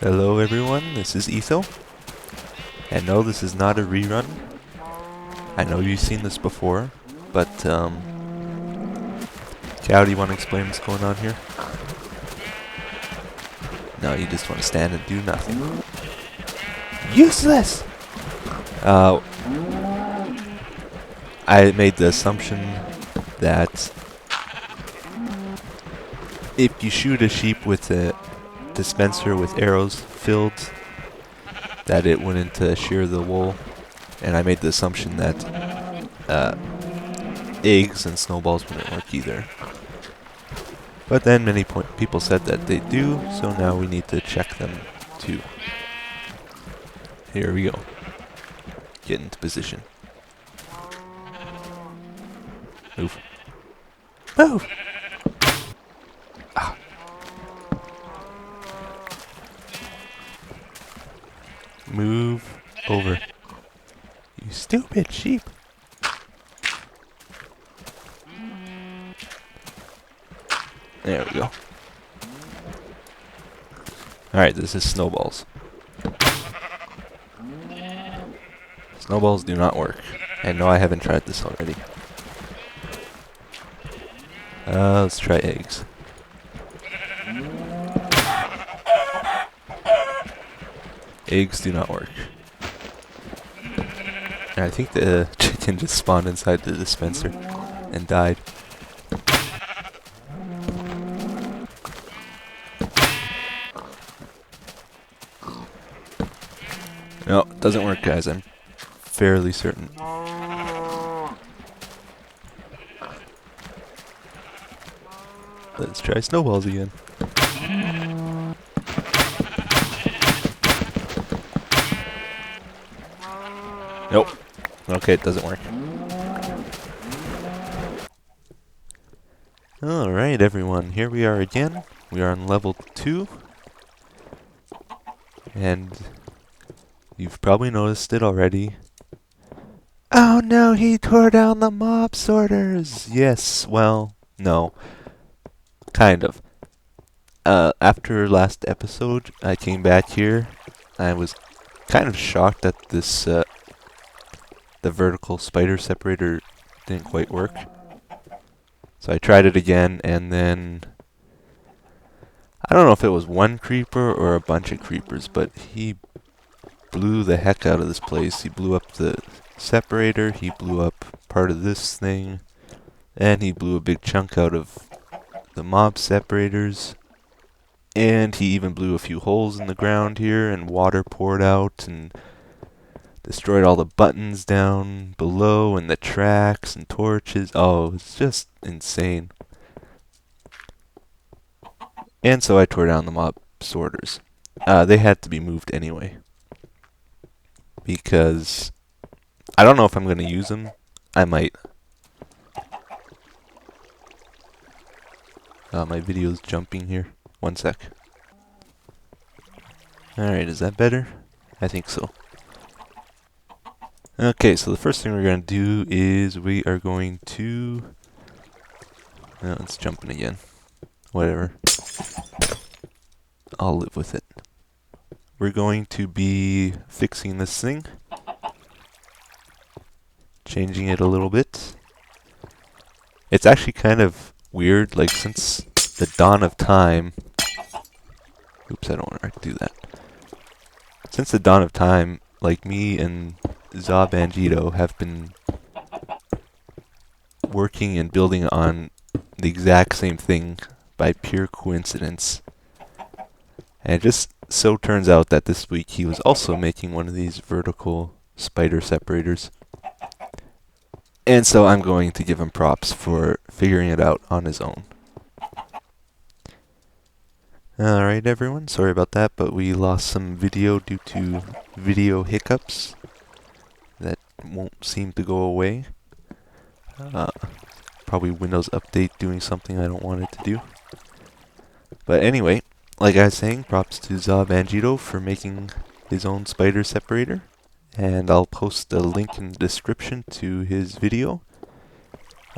Hello everyone, this is Etho. And no, this is not a rerun. I know you've seen this before, but Cow, do you want to explain what's going on here? No, you just want to stand and do nothing. Useless! I made the assumption that if you shoot a sheep with a dispenser with arrows filled, that it wouldn't shear the wool. And I made the assumption that eggs and snowballs wouldn't work either. But then many people said that they do, so now we need to check them too. Here we go. Get into position. Move. Move! Ah. Move over. You stupid sheep! There we go. Alright, this is snowballs. Snowballs do not work. And no, I haven't tried this already. Let's try eggs. Eggs do not work. And I think the chicken just spawned inside the dispenser and died. No, it doesn't work, guys. I'm fairly certain. Let's try snowballs again. Nope. Okay, it doesn't work. Alright, everyone. Here we are again. We are on level 2. And you've probably noticed it already. Oh no, he tore down the mob sorters! Yes, well, no. Kind of. After last episode, I came back here. I was kind of shocked that this, the vertical spider separator didn't quite work. So I tried it again, and then I don't know if it was one creeper or a bunch of creepers, but he blew the heck out of this place. He blew up the separator, he blew up part of this thing, and he blew a big chunk out of the mob separators, and he even blew a few holes in the ground here, and water poured out and destroyed all the buttons down below and the tracks and torches. Oh, it's just insane. And so I tore down the mob sorters. They had to be moved anyway, because I don't know if I'm going to use them. I might. My video's jumping here. One sec. Alright, is that better? I think so. Okay, so the first thing we're going to do is we are going to... No, it's jumping again. Whatever. I'll live with it. We're going to be fixing this thing. Changing it a little bit. It's actually kind of weird, like since the dawn of time... Oops, I don't want to do that. Since the dawn of time, like me and Zabangito have been working and building on the exact same thing by pure coincidence. And it just so turns out that this week he was also making one of these vertical spider separators. And so I'm going to give him props for figuring it out on his own. Alright everyone, sorry about that, but we lost some video due to video hiccups that won't seem to go away. Probably Windows Update doing something I don't want it to do. But anyway, like I was saying, props to Zabangito for making his own spider separator. And I'll post a link in the description to his video.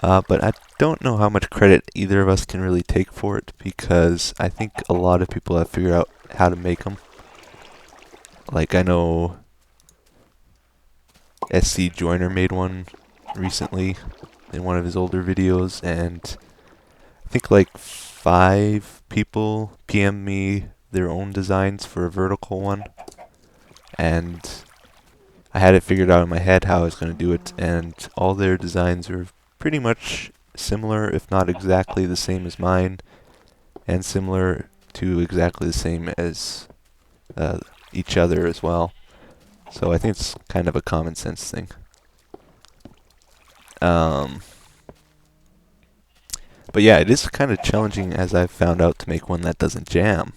But I don't know how much credit either of us can really take for it, because I think a lot of people have figured out how to make them. Like, I know SC Joiner made one recently in one of his older videos, and I think like 5 people PM'd me their own designs for a vertical one, and I had it figured out in my head how I was going to do it, and all their designs are pretty much similar, if not exactly the same as mine, and similar to exactly the same as each other as well. So I think it's kind of a common sense thing. But yeah, it is kind of challenging, as I've found out, to make one that doesn't jam.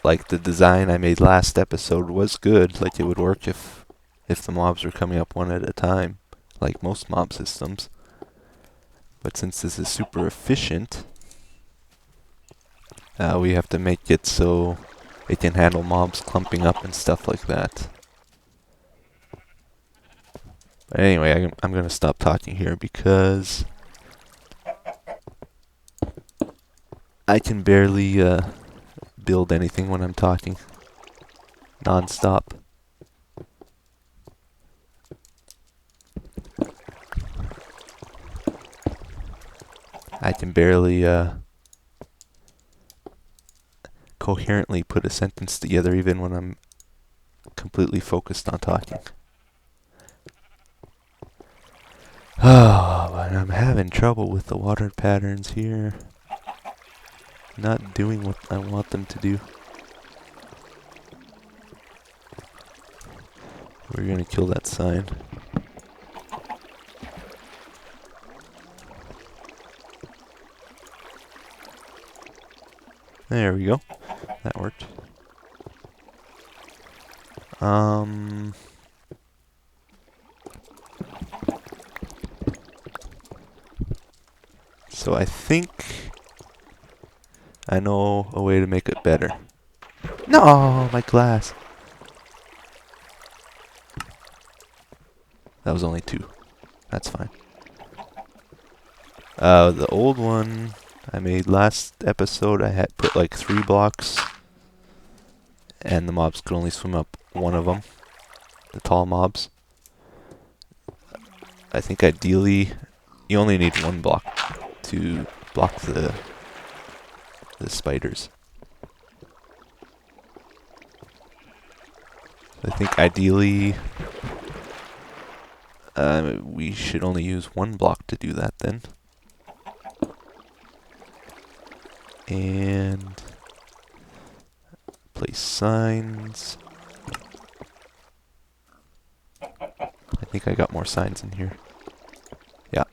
Like, the design I made last episode was good, like it would work if the mobs were coming up one at a time, like most mob systems. But since this is super efficient, we have to make it so it can handle mobs clumping up and stuff like that. But anyway, I'm going to stop talking here because I can barely build anything when I'm talking non-stop. I can barely coherently put a sentence together even when I'm completely focused on talking. Oh, but I'm having trouble with the water patterns here. Not doing what I want them to do. We're gonna kill that sign. There we go. That worked. So I think I know a way to make it better. No, my glass. That was only 2. That's fine. The old one I made last episode, I had put like 3 blocks, and the mobs could only swim up one of them, the tall mobs. I think ideally you only need 1 block to block the spiders. I think ideally we should only use 1 block to do that then. And place signs. I think I got more signs in here. Yeah.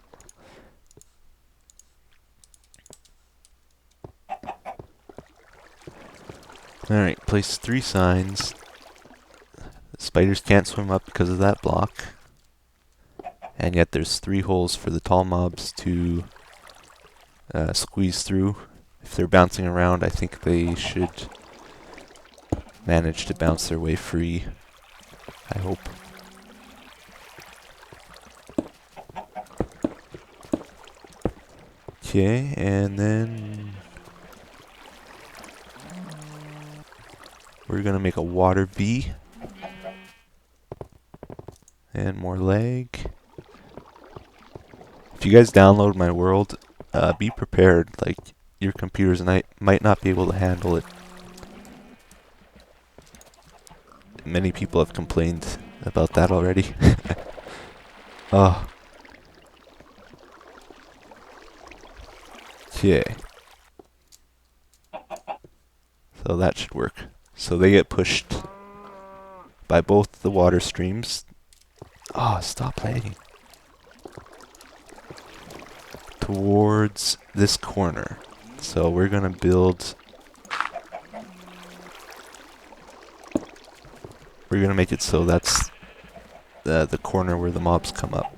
Alright, place 3 signs. The spiders can't swim up because of that block. And yet there's 3 holes for the tall mobs to squeeze through. If they're bouncing around, I think they should manage to bounce their way free. I hope. Okay, and then we're gonna make a water V. And more leg. If you guys download my world, be prepared. Like, your computers might not be able to handle it. Many people have complained about that already. Oh. Okay. So that should work. So they get pushed by both the water streams. Oh, stop lagging. Towards this corner. So we're gonna build... We're gonna make it so that's the corner where the mobs come up.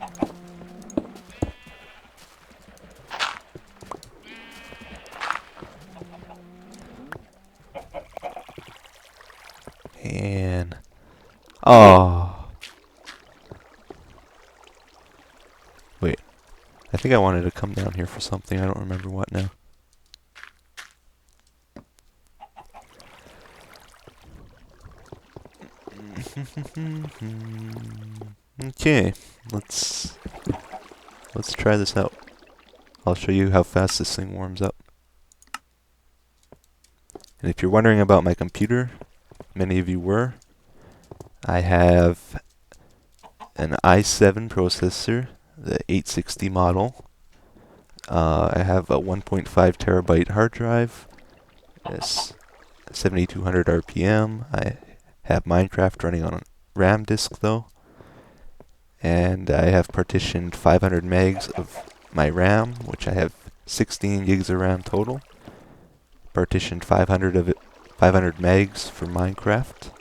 And... Oh. Wait. I think I wanted to come down here for something. I don't remember what now. Okay, let's try this out. I'll show you how fast this thing warms up. And if you're wondering about my computer, many of you were, I have an i7 processor, the 860 model. I have a 1.5 terabyte hard drive. It's 7200 RPM. I have Minecraft running on a RAM disk though. And I have partitioned 500 megs of my RAM, which I have 16 gigs of RAM total. Partitioned 500 of it, 500 megs for Minecraft.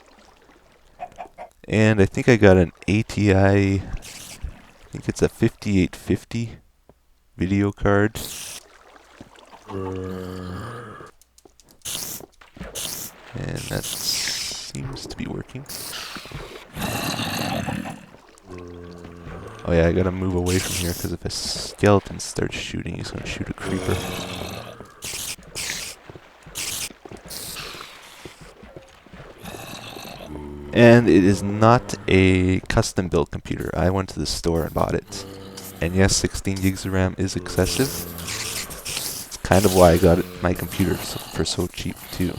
And I think I got an ATI, I think it's a 5850 video card. And that seems to be working. Oh yeah, I gotta move away from here because if a skeleton starts shooting, he's gonna shoot a creeper. And it is not a custom built computer. I went to the store and bought it. And yes, 16 gigs of RAM is excessive. It's kind of why I got my computer for so cheap too.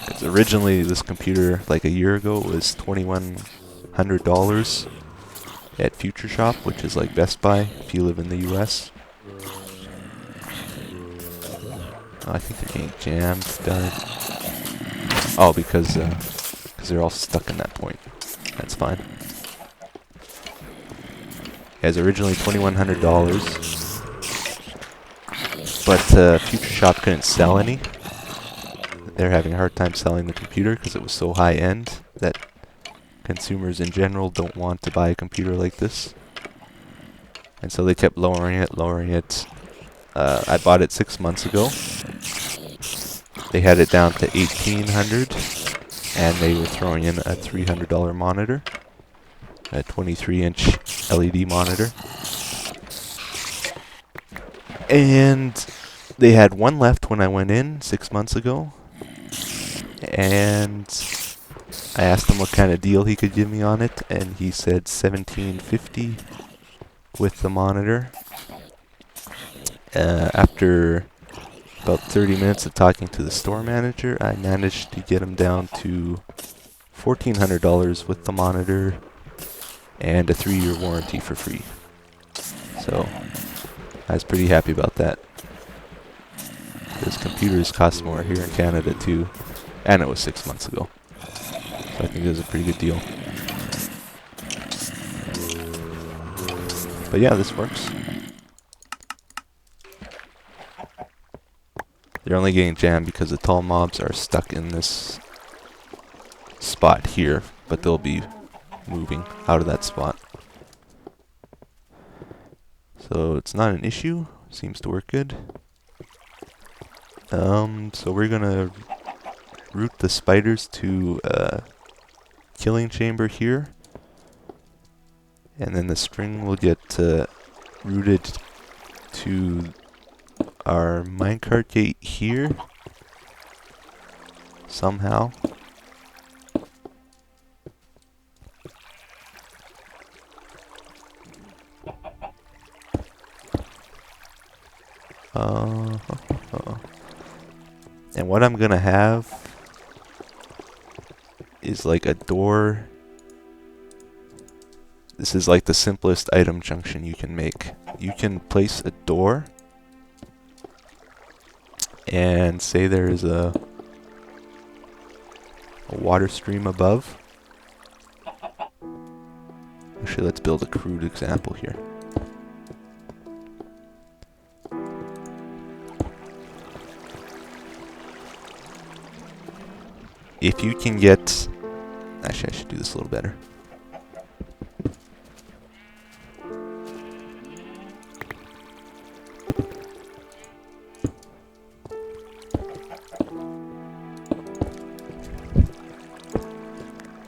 Because originally this computer, like a year ago, was $2,100 at Future Shop, which is like Best Buy if you live in the US. Oh, I think they're getting jammed. Darn. Oh, because they're all stuck in that point. That's fine. It was originally $2,100, but Future Shop couldn't sell any. They're having a hard time selling the computer because it was so high-end that consumers in general don't want to buy a computer like this. And so they kept lowering it, lowering it. I bought it 6 months ago. They had it down to $1,800, and they were throwing in a $300 monitor, a 23-inch LED monitor. And they had one left when I went in 6 months ago, and I asked him what kind of deal he could give me on it, and he said $1,750 with the monitor. After about 30 minutes of talking to the store manager, I managed to get him down to $1,400 with the monitor and a 3-year warranty for free. So I was pretty happy about that. Because computers cost more here in Canada too, and it was 6 months ago. So I think it was a pretty good deal. But yeah, this works. They're only getting jammed because the tall mobs are stuck in this spot here, but they'll be moving out of that spot. So it's not an issue. Seems to work good. So we're gonna route the spiders to a killing chamber here, and then the string will get routed to our minecart gate here somehow. And what I'm gonna have is like a door. This is like the simplest item junction you can make. You can place a door and say there is a water stream above. Actually, let's build a crude example here. If you can get... Actually, I should do this a little better.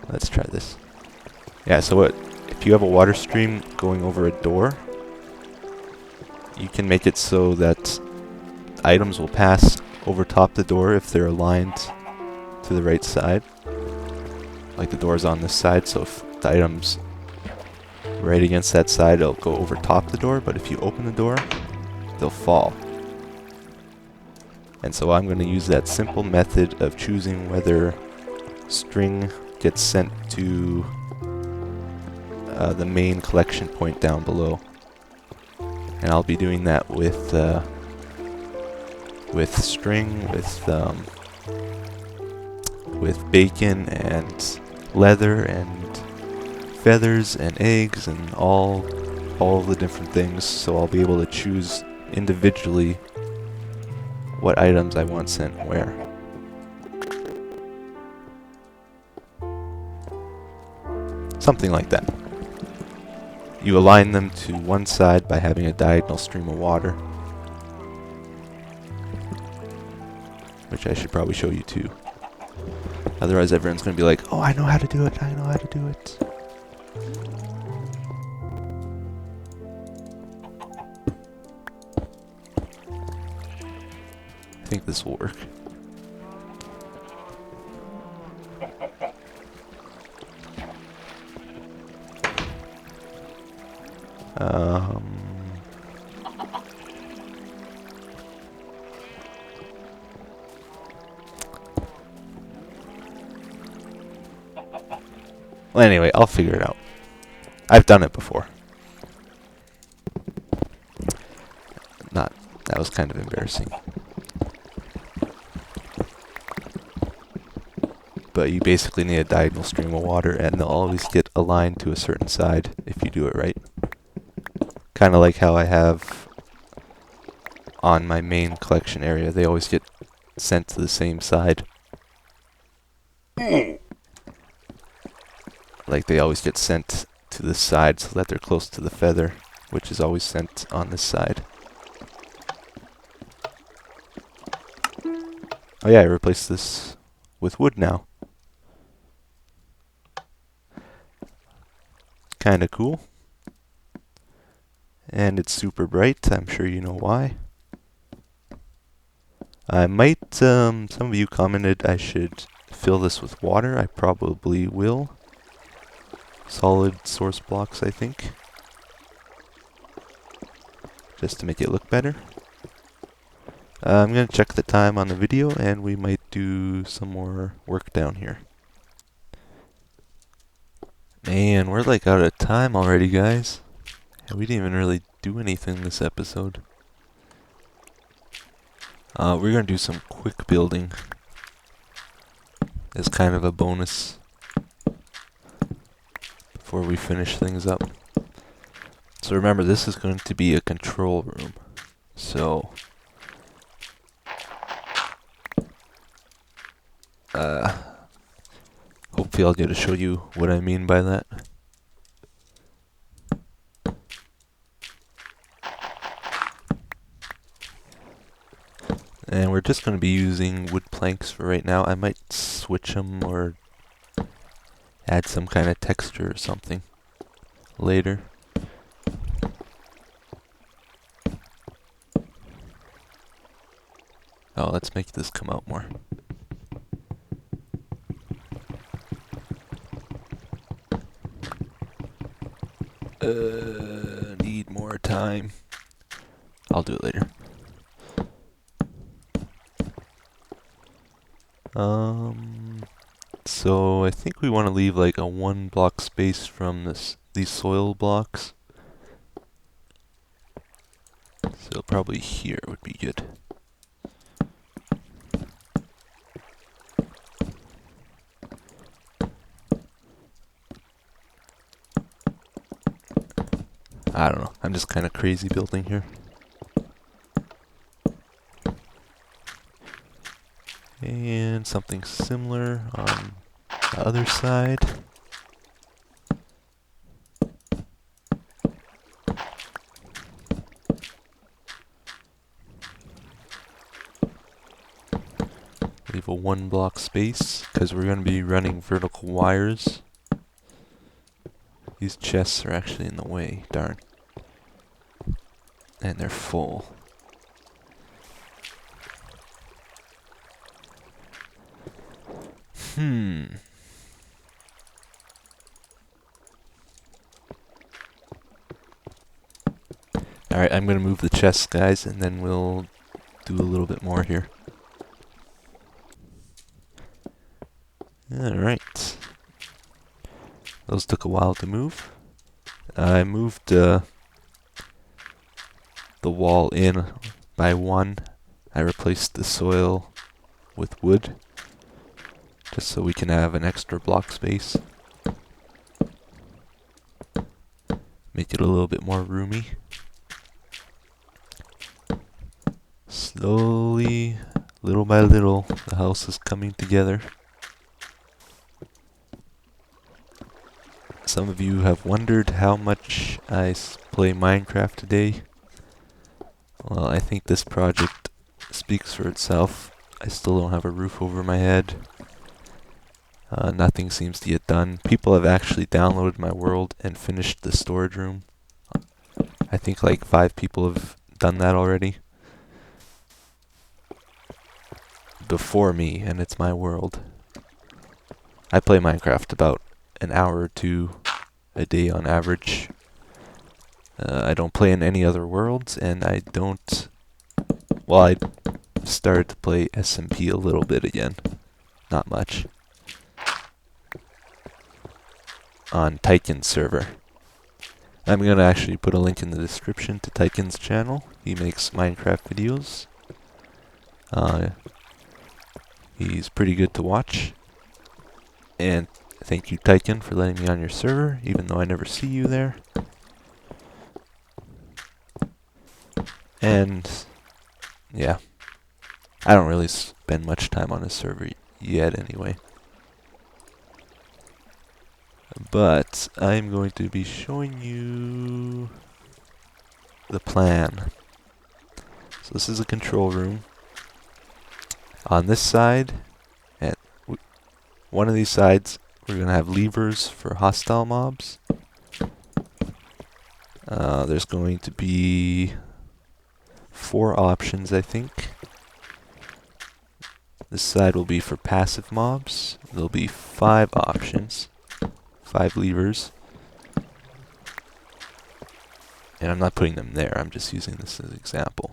Let's try this. Yeah, so if you have a water stream going over a door, you can make it so that items will pass over top the door if they're aligned to the right side. Like the door's on this side, so if the item's right against that side, it'll go over top the door, but if you open the door, they'll fall. And so I'm going to use that simple method of choosing whether string gets sent to the main collection point down below. And I'll be doing that with string, with bacon and leather and feathers and eggs and all the different things. So I'll be able to choose individually what items I want sent where. Something like that. You align them to one side by having a diagonal stream of water, which I should probably show you too. Otherwise everyone's going to be like, oh, I know how to do it, I know how to do it. I think this will work. Well, anyway, I'll figure it out. I've done it before. That was kind of embarrassing. But you basically need a diagonal stream of water, and they'll always get aligned to a certain side if you do it right. Kind of like how I have on my main collection area. They always get sent to the same side. Like they always get sent to this side so that they're close to the feather, which is always sent on this side. Oh yeah, I replaced this with wood now. Kinda cool. And it's super bright, I'm sure you know why. I might, some of you commented I should fill this with water. I probably will. Solid source blocks, I think. Just to make it look better. I'm going to check the time on the video, and we might do some more work down here. Man, we're like out of time already, guys. We didn't even really do anything this episode. We're going to do some quick building as kind of a bonus before we finish things up. So remember, this is going to be a control room. So hopefully I'll get to show you what I mean by that. And we're just going to be using wood planks for right now. I might switch them or add some kind of texture or something later. Oh, let's make this come out more. Need more time. I'll do it later. So I think we want to leave like a 1 block space from these soil blocks. So probably here would be good. I don't know, I'm just kind of crazy building here. And something similar on the other side. Leave a 1 block space, because we're going to be running vertical wires. These chests are actually in the way, darn. And they're full. Alright, I'm gonna move the chest, guys, and then we'll do a little bit more here. Alright. Those took a while to move. I moved the wall in by one. I replaced the soil with wood, just so we can have an extra block space. Make it a little bit more roomy. Slowly, little by little, the house is coming together. Some of you have wondered how much I play Minecraft today. Well, I think this project speaks for itself. I still don't have a roof over my head. Nothing seems to get done. People have actually downloaded my world and finished the storage room. I think like 5 people have done that already. Before me, and it's my world. I play Minecraft about an hour or 2 a day on average. I don't play in any other worlds, and I don't... Well, I started to play SMP a little bit again. Not much. On Tykin's server. I'm going to actually put a link in the description to Tykin's channel. He makes Minecraft videos. He's pretty good to watch. And thank you, Tykin, for letting me on your server, even though I never see you there. And, yeah. I don't really spend much time on his server yet, anyway. But I'm going to be showing you the plan. So this is a control room. On this side, at one of these sides, we're going to have levers for hostile mobs. There's going to be 4 options, I think. This side will be for passive mobs. There'll be 5 options. 5 levers. And I'm not putting them there, I'm just using this as an example.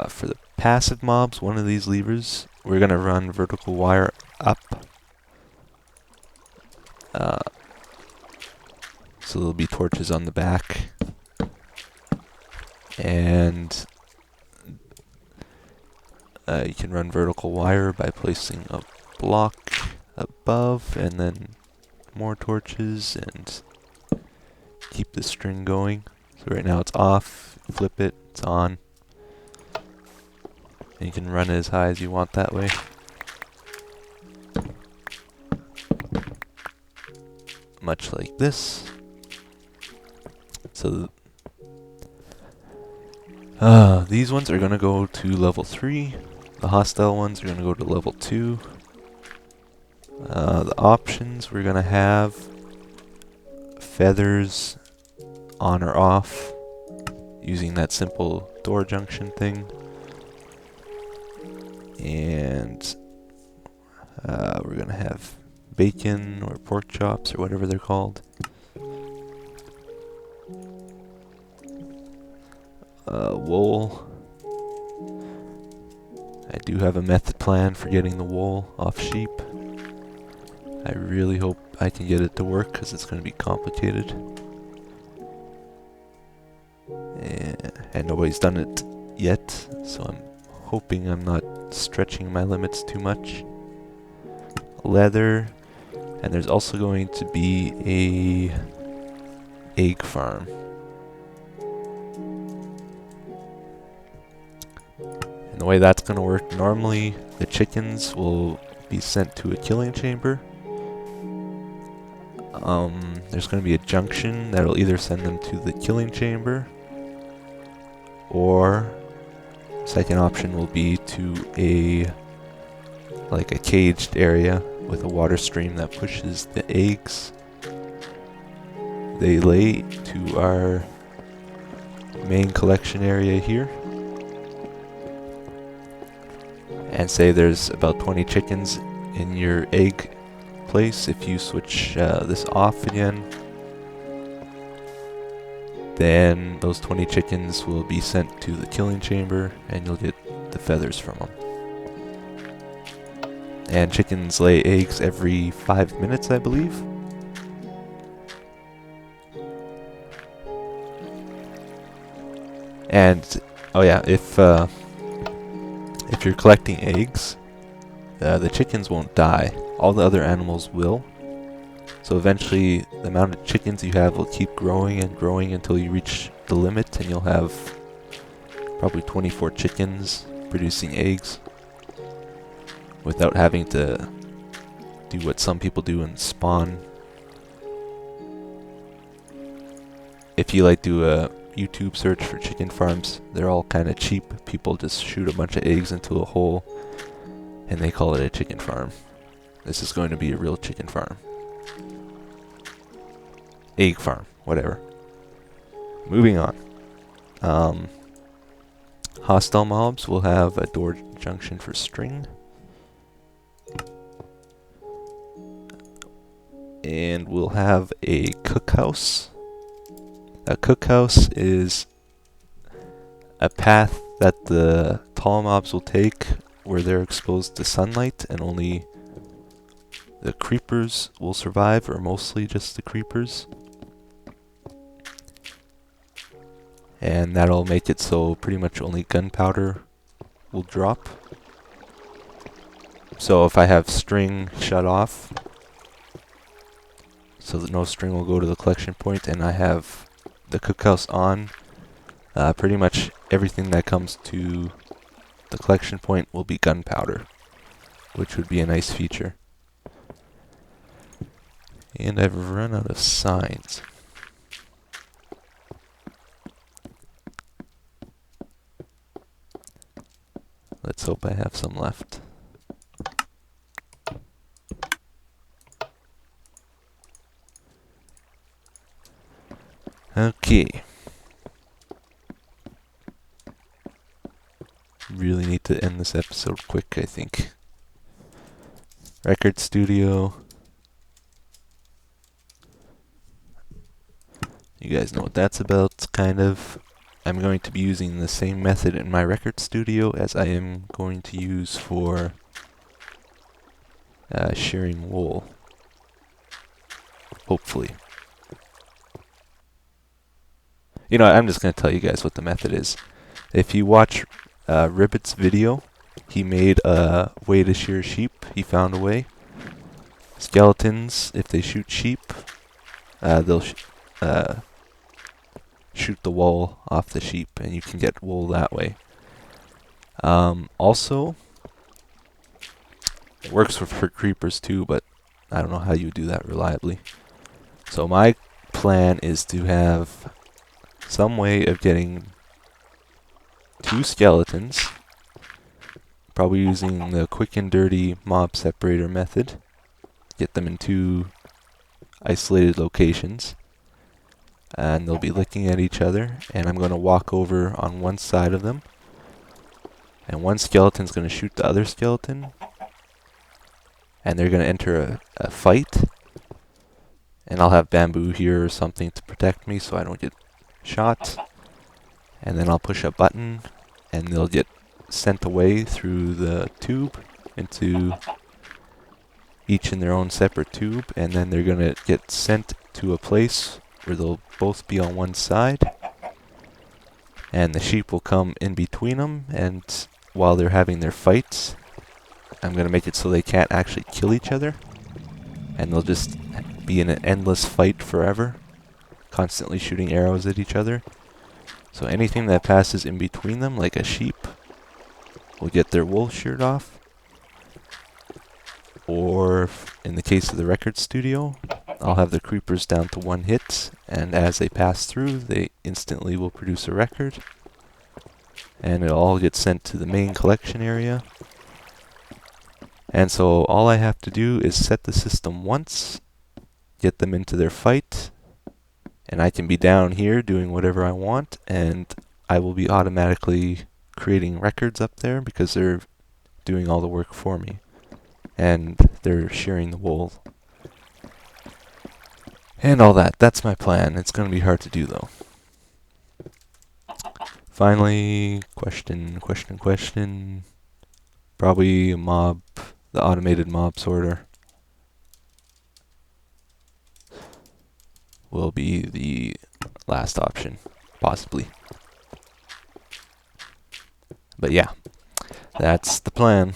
For the passive mobs, one of these levers, we're going to run vertical wire up. So there'll be torches on the back. And you can run vertical wire by placing a block above and then more torches and keep the string going. So right now it's off, flip it, it's on. And you can run it as high as you want that way. Much like this. So these ones are going to go to level 3. The hostile ones are going to go to level 2. The options, we're going to have feathers on or off using that simple door junction thing. And we're going to have bacon or pork chops or whatever they're called. Wool. I do have a method plan for getting the wool off sheep. I really hope I can get it to work because it's going to be complicated. And nobody's done it yet, so I'm hoping I'm not stretching my limits too much. Leather, and there's also going to be a egg farm. And the way that's going to work, normally the chickens will be sent to a killing chamber. There's going to be a junction that'll either send them to the killing chamber, or second option will be to a caged area with a water stream that pushes the eggs they lay to our main collection area here. and say there's about 20 chickens in your egg place. If you switch this off again, then those 20 chickens will be sent to the killing chamber and you'll get the feathers from them. And chickens lay eggs every 5 minutes, I believe. And oh yeah, if you're collecting eggs, the chickens won't die. All the other animals will. So eventually, the amount of chickens you have will keep growing and growing until you reach the limit, and you'll have probably 24 chickens producing eggs without having to do what some people do and spawn. If you do a YouTube search for chicken farms, they're all kind of cheap. People just shoot a bunch of eggs into a hole and they call it a chicken farm. This is going to be a real chicken farm. Egg farm, whatever. Moving on. Hostile mobs will have a door junction for string. And we'll have a cookhouse. A cookhouse is a path that the tall mobs will take where they're exposed to sunlight and only the creepers will survive, or mostly just the creepers. And that'll make it so pretty much only gunpowder will drop. So if I have string shut off, so that no string will go to the collection point, and I have the cookhouse on, pretty much everything that comes to the collection point will be gunpowder, which would be a nice feature. And I've run out of signs. Let's hope I have some left. Okay. Really need to end this episode quick, I think. Record studio. You guys know what that's about, kind of. I'm going to be using the same method in my record studio as I am going to use for shearing wool. Hopefully. You know, I'm just going to tell you guys what the method is. If you watch Ribbit's video, he made a way to shear sheep. He found a way. Skeletons, if they shoot sheep, they'll shoot the wool off the sheep, and you can get wool that way. Also, it works for creepers too, but I don't know how you do that reliably. So my plan is to have some way of getting 2 skeletons, probably using the quick and dirty mob separator method. Get them in 2 isolated locations, and they'll be looking at each other, and I'm going to walk over on one side of them, and one skeleton's going to shoot the other skeleton, and they're going to enter a fight, and I'll have bamboo here or something to protect me so I don't get shot, and then I'll push a button and they'll get sent away through the tube into each in their own separate tube, and then they're going to get sent to a place where they'll both be on one side, and the sheep will come in between them, and while they're having their fights, I'm going to make it so they can't actually kill each other, and they'll just be in an endless fight forever, constantly shooting arrows at each other. So anything that passes in between them, like a sheep, will get their wool sheared off. Or, in the case of the record studio, I'll have the creepers down to 1 hit, and as they pass through, they instantly will produce a record. And it'll all get sent to the main collection area. And so all I have to do is set the system once, get them into their fight, and I can be down here doing whatever I want, and I will be automatically creating records up there because they're doing all the work for me. And they're shearing the wool. And all that. That's my plan. It's going to be hard to do, though. Finally, question. Probably a mob, the automated mob sorter will be the last option, possibly. But yeah, that's the plan.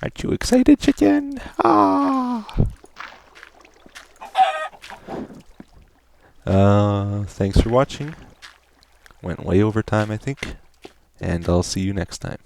Aren't you excited, chicken? Ah! Thanks for watching. Went way over time, I think. And I'll see you next time.